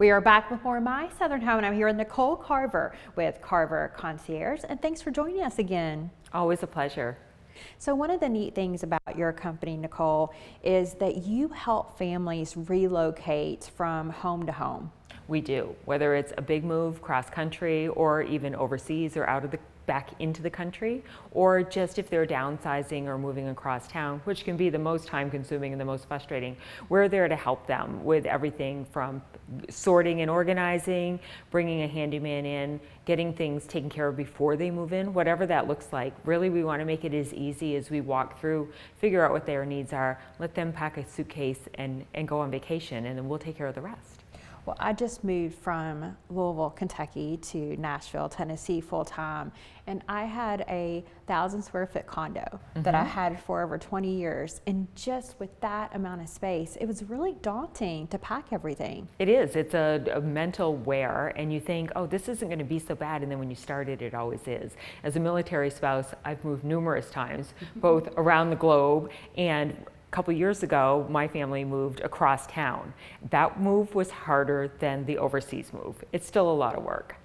We are back with more of My Southern Home, and I'm here with Nicole Carver with Carver Concierge, and thanks for joining us again. Always a pleasure. So one of the neat things about your company, Nicole, is that you help families relocate from home to home. We do, whether it's a big move cross country or even overseas or back into the country, or just if they're downsizing or moving across town, which can be the most time consuming and the most frustrating. We're there to help them with everything from sorting and organizing, bringing a handyman in, getting things taken care of before they move in, whatever that looks like. Really, we want to make it as easy as we walk through, figure out what their needs are, let them pack a suitcase and go on vacation, and then we'll take care of the rest. Well, I just moved from Louisville, Kentucky to Nashville, Tennessee full time, and I had a 1,000-square-foot condo that I had for over 20 years. And just with that amount of space, it was really daunting to pack everything. It is. It's a mental wear, and you think, oh, this isn't going to be so bad, and then when you start it, it always is. As a military spouse, I've moved numerous times, both around the globe and couple years ago, my family moved across town. That move was harder than the overseas move. It's still a lot of work.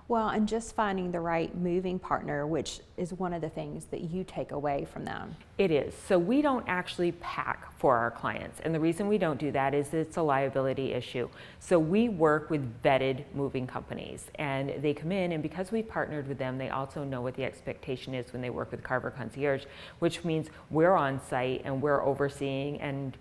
Well, and just finding the right moving partner, which is one of the things that you take away from them. It is. So we don't actually pack for our clients. And the reason we don't do that is it's a liability issue. So we work with vetted moving companies, and they come in, and because we partnered with them, they also know what the expectation is when they work with Carver Concierge, which means we're on site and we're overseeing, and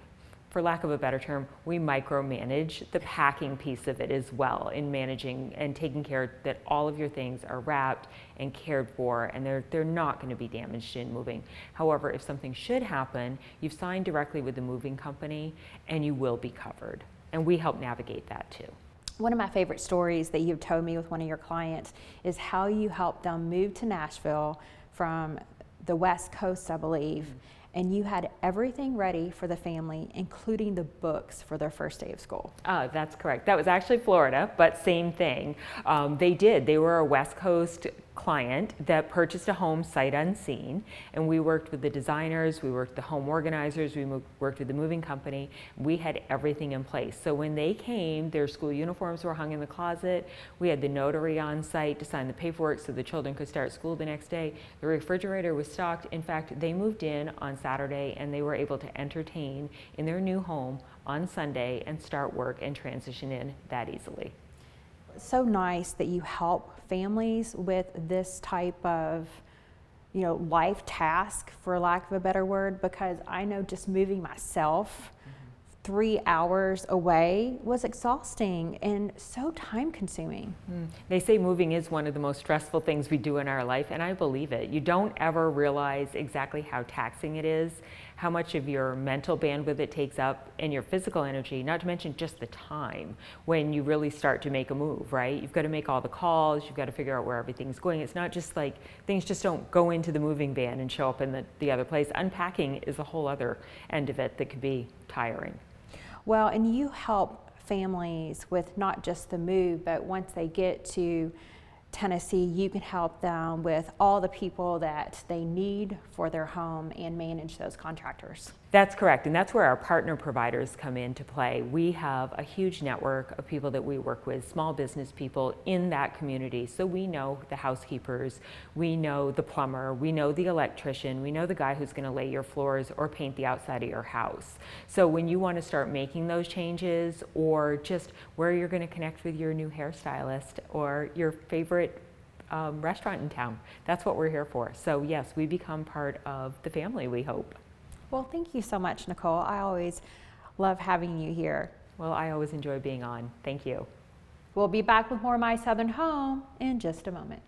for lack of a better term, we micromanage the packing piece of it as well, in managing and taking care that all of your things are wrapped and cared for, and they're not going to be damaged in moving. However, if something should happen, you've signed directly with the moving company and you will be covered. And we help navigate that too. One of my favorite stories that you've told me with one of your clients is how you helped them move to Nashville from the West Coast, I believe. And you had everything ready for the family, including the books for their first day of school. That's correct. That was actually Florida, but same thing. They were a West Coast client that purchased a home sight unseen, and we worked with the designers, we worked with the home organizers, we worked with the moving company. We had everything in place. So when they came, their school uniforms were hung in the closet. We had the notary on site to sign the paperwork so the children could start school the next day. The refrigerator was stocked. In fact, they moved in on Saturday and they were able to entertain in their new home on Sunday and start work and transition in that easily. So nice that you help families with this type of, life task, for lack of a better word, because I know just moving myself 3 hours away was exhausting and so time consuming. They say moving is one of the most stressful things we do in our life, and I believe it. You don't ever realize exactly how taxing it is, how much of your mental bandwidth it takes up, and your physical energy, not to mention just the time when you really start to make a move, right? You've got to make all the calls, you've got to figure out where everything's going. It's not just like things just don't go into the moving van and show up in the other place. Unpacking is a whole other end of it that could be tiring. Well, and you help families with not just the move, but once they get to Tennessee, you can help them with all the people that they need for their home and manage those contractors. That's correct, and that's where our partner providers come into play. We have a huge network of people that we work with, small business people in that community. So we know the housekeepers, we know the plumber, we know the electrician, we know the guy who's going to lay your floors or paint the outside of your house. So when you want to start making those changes, or just where you're going to connect with your new hairstylist or your favorite restaurant in town, that's what we're here for. So yes, we become part of the family, we hope. Well, thank you so much, Nicole. I always love having you here. Well, I always enjoy being on. Thank you. We'll be back with more My Southern Home in just a moment.